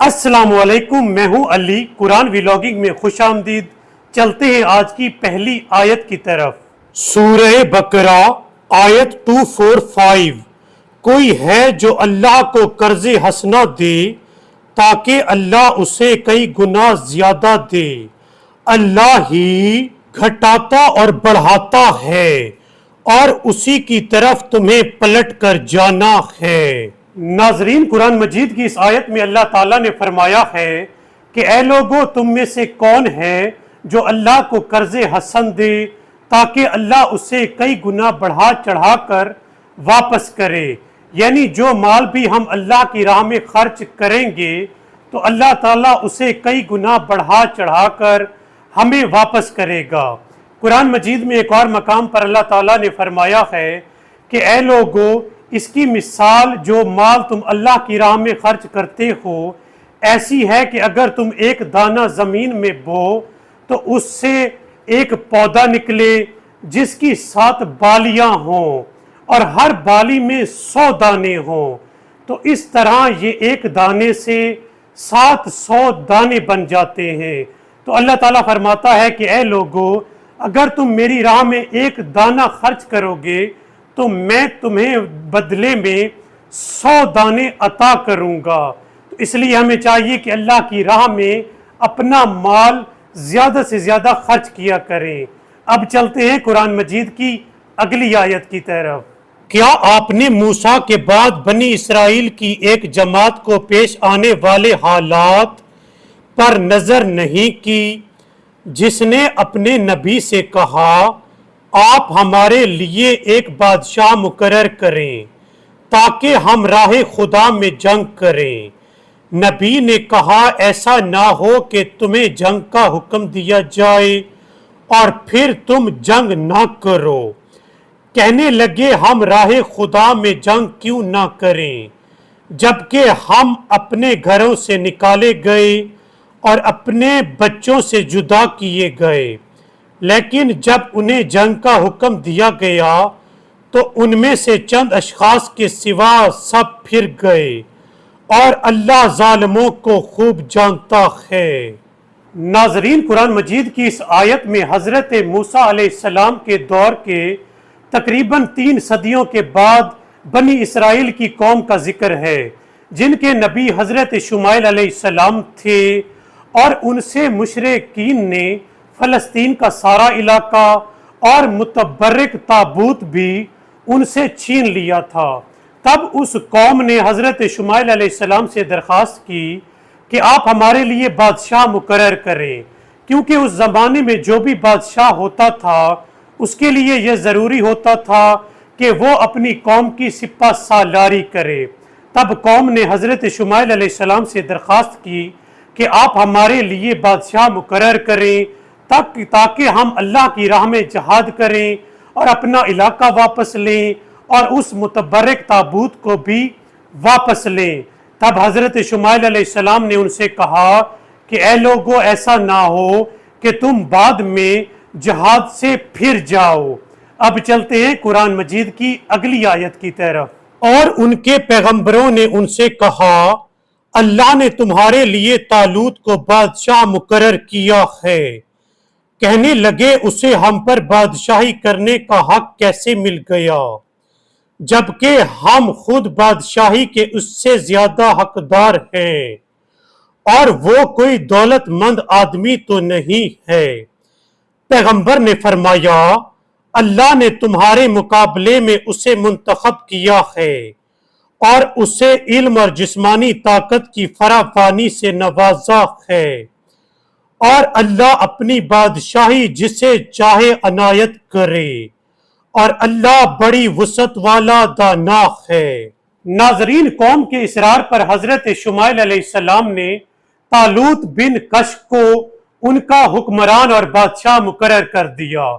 السلام علیکم، میں ہوں علی۔ قرآن ویلاگنگ میں خوش آمدید۔ چلتے ہیں آج کی پہلی آیت کی طرف۔ سورہ بقرہ آیت 245۔ کوئی ہے جو اللہ کو قرض حسنہ دے تاکہ اللہ اسے کئی گنا زیادہ دے۔ اللہ ہی گھٹاتا اور بڑھاتا ہے اور اسی کی طرف تمہیں پلٹ کر جانا ہے۔ ناظرین، قرآن مجید کی اس آیت میں اللہ تعالیٰ نے فرمایا ہے کہ اے لوگو، تم میں سے کون ہے جو اللہ کو قرض حسن دے تاکہ اللہ اسے کئی گنا بڑھا چڑھا کر واپس کرے۔ یعنی جو مال بھی ہم اللہ کی راہ میں خرچ کریں گے تو اللہ تعالیٰ اسے کئی گنا بڑھا چڑھا کر ہمیں واپس کرے گا۔ قرآن مجید میں ایک اور مقام پر اللہ تعالیٰ نے فرمایا ہے کہ اے لوگو، اس کی مثال جو مال تم اللہ کی راہ میں خرچ کرتے ہو ایسی ہے کہ اگر تم ایک دانہ زمین میں بو تو اس سے ایک پودا نکلے جس کی 7 بالیاں ہوں اور ہر بالی میں 100 دانے ہوں، تو اس طرح یہ ایک دانے سے 700 دانے بن جاتے ہیں۔ تو اللہ تعالیٰ فرماتا ہے کہ اے لوگو، اگر تم میری راہ میں ایک دانہ خرچ کرو گے تو میں تمہیں بدلے میں 100 دانے عطا کروں گا۔ تو اس لیے ہمیں چاہیے کہ اللہ کی راہ میں اپنا مال زیادہ سے زیادہ خرچ کیا کریں۔ اب چلتے ہیں قرآن مجید کی اگلی آیت کی طرف۔ کیا آپ نے موسیٰ کے بعد بنی اسرائیل کی ایک جماعت کو پیش آنے والے حالات پر نظر نہیں کی جس نے اپنے نبی سے کہا آپ ہمارے لیے ایک بادشاہ مقرر کریں تاکہ ہم راہ خدا میں جنگ کریں؟ نبی نے کہا ایسا نہ ہو کہ تمہیں جنگ کا حکم دیا جائے اور پھر تم جنگ نہ کرو۔ کہنے لگے ہم راہ خدا میں جنگ کیوں نہ کریں جبکہ ہم اپنے گھروں سے نکالے گئے اور اپنے بچوں سے جدا کیے گئے۔ لیکن جب انہیں جنگ کا حکم دیا گیا تو ان میں سے چند اشخاص کے سوا سب پھر گئے اور اللہ ظالموں کو خوب جانتا ہے۔ ناظرین، قرآن مجید کی اس آیت میں حضرت موسیٰ علیہ السلام کے دور کے تقریباً 3 صدیوں کے بعد بنی اسرائیل کی قوم کا ذکر ہے جن کے نبی حضرت شمائیل علیہ السلام تھے، اور ان سے مشرکین نے فلسطین کا سارا علاقہ اور متبرک تابوت بھی ان سے چھین لیا تھا۔ تب اس قوم نے حضرت شمائیل علیہ السلام سے درخواست کی کہ آپ ہمارے لیے بادشاہ مقرر کریں، کیونکہ اس زمانے میں جو بھی بادشاہ ہوتا تھا اس کے لیے یہ ضروری ہوتا تھا کہ وہ اپنی قوم کی سپہ سالاری کرے۔ تب قوم نے حضرت شمائیل علیہ السلام سے درخواست کی کہ آپ ہمارے لیے بادشاہ مقرر کریں تاکہ ہم اللہ کی راہ میں جہاد کریں اور اپنا علاقہ واپس لیں اور اس متبرک تابوت کو بھی واپس لیں۔ تب حضرت شمائیل علیہ السلام نے ان سے کہا کہ اے لوگو، ایسا نہ ہو کہ تم بعد میں جہاد سے پھر جاؤ۔ اب چلتے ہیں قرآن مجید کی اگلی آیت کی طرف۔ اور ان کے پیغمبروں نے ان سے کہا اللہ نے تمہارے لیے طالوت کو بادشاہ مقرر کیا ہے۔ کہنے لگے اسے ہم پر بادشاہی کرنے کا حق کیسے مل گیا جبکہ ہم خود بادشاہی کے اس سے زیادہ حقدار ہیں اور وہ کوئی دولت مند آدمی تو نہیں ہے۔ پیغمبر نے فرمایا اللہ نے تمہارے مقابلے میں اسے منتخب کیا ہے اور اسے علم اور جسمانی طاقت کی فراوانی سے نوازا ہے، اور اللہ اپنی بادشاہی جسے چاہے عنایت کرے، اور اللہ بڑی وسعت والا دانا ہے۔ ناظرین، قوم کے اصرار پر حضرت شمائیل علیہ السلام نے طالوت بن کش کو ان کا حکمران اور بادشاہ مقرر کر دیا۔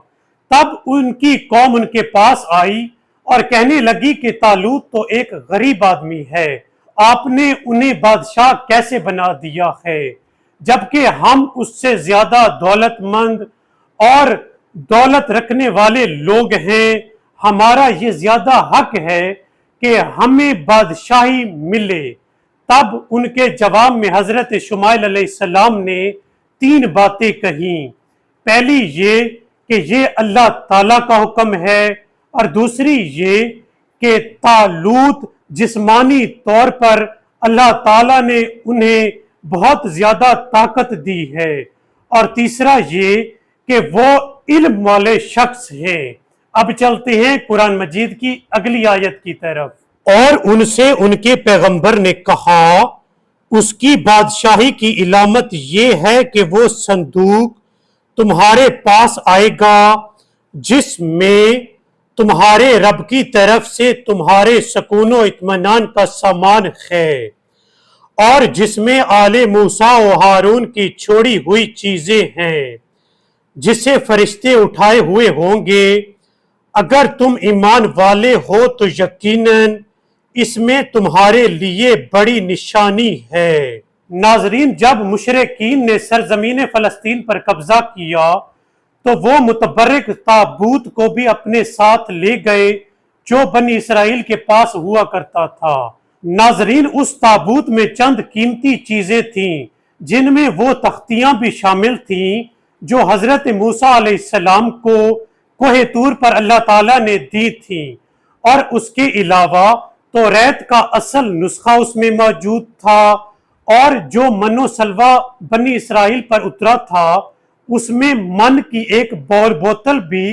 تب ان کی قوم ان کے پاس آئی اور کہنے لگی کہ طالوت تو ایک غریب آدمی ہے، آپ نے انہیں بادشاہ کیسے بنا دیا ہے جبکہ ہم اس سے زیادہ دولت مند اور دولت رکھنے والے لوگ ہیں؟ ہمارا یہ زیادہ حق ہے کہ ہمیں بادشاہی ملے۔ تب ان کے جواب میں حضرت شمائل علیہ السلام نے 3 باتیں کہیں۔ پہلی یہ کہ یہ اللہ تعالیٰ کا حکم ہے، اور دوسری یہ کہ طالوت جسمانی طور پر اللہ تعالیٰ نے انہیں بہت زیادہ طاقت دی ہے، اور تیسرا یہ کہ وہ علم والے شخص ہیں۔ اب چلتے ہیں قرآن مجید کی اگلی آیت کی طرف۔ اور ان سے ان کے پیغمبر نے کہا اس کی بادشاہی کی علامت یہ ہے کہ وہ صندوق تمہارے پاس آئے گا جس میں تمہارے رب کی طرف سے تمہارے سکون و اطمینان کا سامان ہے، اور جس میں آل موسیٰ و ہارون کی چھوڑی ہوئی چیزیں ہیں جسے فرشتے اٹھائے ہوئے ہوں گے۔ اگر تم ایمان والے ہو تو یقیناً اس میں تمہارے لیے بڑی نشانی ہے۔ ناظرین، جب مشرکین نے سرزمین فلسطین پر قبضہ کیا تو وہ متبرک تابوت کو بھی اپنے ساتھ لے گئے جو بنی اسرائیل کے پاس ہوا کرتا تھا۔ ناظرین، اس تابوت میں چند قیمتی چیزیں تھیں جن میں وہ تختیاں بھی شامل تھیں جو حضرت موسیٰ علیہ السلام کو کوہ طور پر اللہ تعالیٰ نے دی تھیں، اور اس کے علاوہ توریت کا اصل نسخہ اس میں موجود تھا، اور جو من و سلوہ بنی اسرائیل پر اترا تھا اس میں من کی ایک بوتل بھی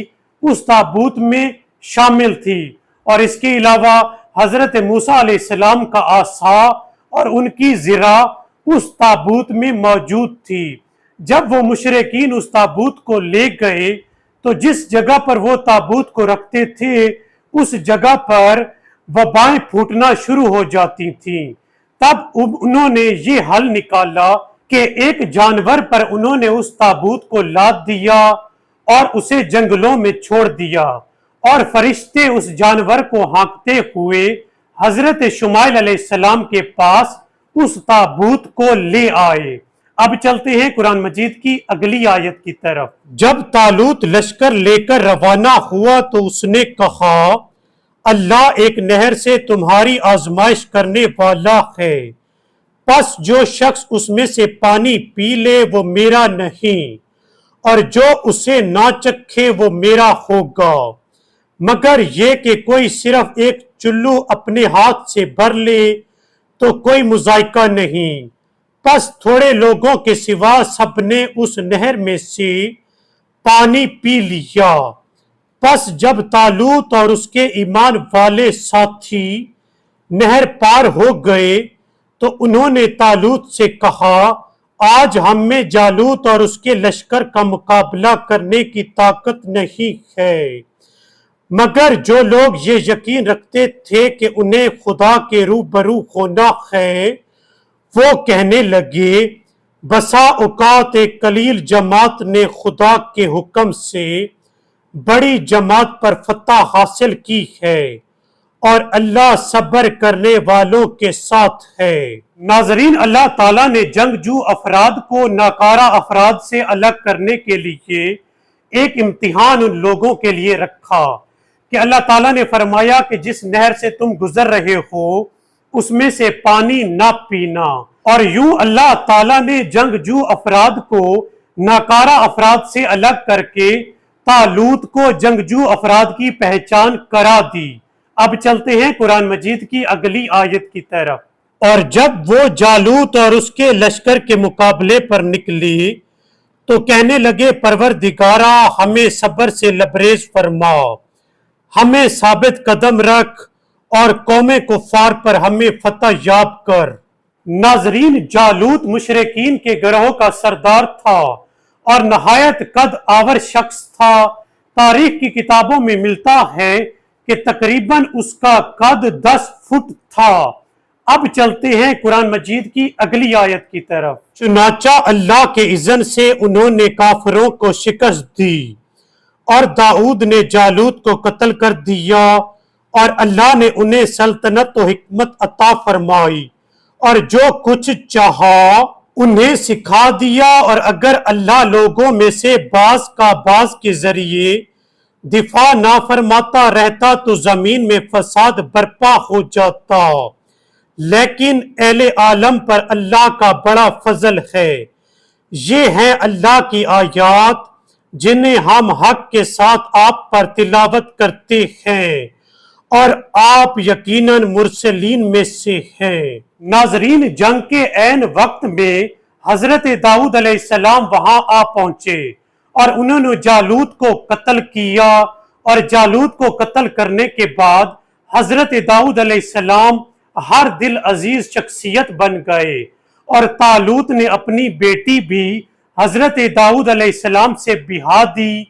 اس تابوت میں شامل تھی، اور اس کے علاوہ حضرت موسیٰ علیہ السلام کا عصا اور ان کی زرہ اس تابوت میں موجود تھی۔ جب وہ مشرکین اس تابوت کو لے گئے تو جس جگہ پر وہ تابوت کو رکھتے تھے اس جگہ پر وبائیں پھوٹنا شروع ہو جاتی تھیں۔ تب انہوں نے یہ حل نکالا کہ ایک جانور پر انہوں نے اس تابوت کو لاد دیا اور اسے جنگلوں میں چھوڑ دیا، اور فرشتے اس جانور کو ہانکتے ہوئے حضرت شمائل علیہ السلام کے پاس اس تابوت کو لے آئے۔ اب چلتے ہیں قرآن مجید کی اگلی آیت کی طرف۔ جب طالوت لشکر لے کر روانہ ہوا تو اس نے کہا اللہ ایک نہر سے تمہاری آزمائش کرنے والا ہے، پس جو شخص اس میں سے پانی پی لے وہ میرا نہیں، اور جو اسے نہ چکھے وہ میرا ہوگا، مگر یہ کہ کوئی صرف ایک چلو اپنے ہاتھ سے بھر لے تو کوئی مذائقہ نہیں۔ پس تھوڑے لوگوں کے سوا سب نے اس نہر میں سے پانی پی لیا۔ پس جب طالوت اور اس کے ایمان والے ساتھی نہر پار ہو گئے تو انہوں نے طالوت سے کہا آج ہم میں جالوت اور اس کے لشکر کا مقابلہ کرنے کی طاقت نہیں ہے، مگر جو لوگ یہ یقین رکھتے تھے کہ انہیں خدا کے روبرو ہونا ہے وہ کہنے لگے بسا اوقات ایک قلیل جماعت نے خدا کے حکم سے بڑی جماعت پر فتح حاصل کی ہے، اور اللہ صبر کرنے والوں کے ساتھ ہے۔ ناظرین، اللہ تعالیٰ نے جنگجو افراد کو ناکارہ افراد سے الگ کرنے کے لیے ایک امتحان ان لوگوں کے لیے رکھا کہ اللہ تعالیٰ نے فرمایا کہ جس نہر سے تم گزر رہے ہو اس میں سے پانی نہ پینا، اور یوں اللہ تعالیٰ نے جنگجو افراد کو ناکارہ افراد سے الگ کر کے طالوت کو جنگجو افراد کی پہچان کرا دی۔ اب چلتے ہیں قرآن مجید کی اگلی آیت کی طرف۔ اور جب وہ جالوت اور اس کے لشکر کے مقابلے پر نکلی تو کہنے لگے پروردگارا ہمیں صبر سے لبریز فرما، ہمیں ثابت قدم رکھ اور قوم کفار پر ہمیں فتح یاب کر۔ ناظرین، جالوت مشرکین کے گروہ کا سردار تھا اور نہایت قد آور شخص تھا۔ تاریخ کی کتابوں میں ملتا ہے کہ تقریباً اس کا قد 10 فٹ تھا۔ اب چلتے ہیں قرآن مجید کی اگلی آیت کی طرف۔ چنانچہ اللہ کے اذن سے انہوں نے کافروں کو شکست دی اور داؤد نے جالوت کو قتل کر دیا، اور اللہ نے انہیں سلطنت و حکمت عطا فرمائی اور جو کچھ چاہا انہیں سکھا دیا، اور اگر اللہ لوگوں میں سے بعض کا بعض کے ذریعے دفاع نہ فرماتا رہتا تو زمین میں فساد برپا ہو جاتا، لیکن اہل عالم پر اللہ کا بڑا فضل ہے۔ یہ ہیں اللہ کی آیات جنہیں ہم حق کے ساتھ آپ پر تلاوت کرتے ہیں، اور آپ یقیناً مرسلین میں سے ہیں۔ ناظرین، جنگ کے عین وقت میں حضرت داؤد علیہ السلام وہاں آ پہنچے اور انہوں نے جالوت کو قتل کیا، اور جالوت کو قتل کرنے کے بعد حضرت داؤد علیہ السلام ہر دل عزیز شخصیت بن گئے، اور طالوت نے اپنی بیٹی بھی حضرت داؤد علیہ السلام سے بیاہ دی،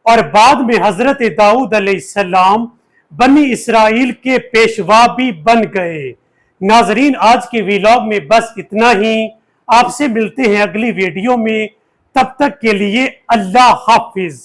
اور بعد میں حضرت داؤد علیہ السلام بنی اسرائیل کے پیشوا بھی بن گئے۔ ناظرین، آج کے ویلاگ میں بس اتنا ہی۔ آپ سے ملتے ہیں اگلی ویڈیو میں، تب تک کے لیے اللہ حافظ۔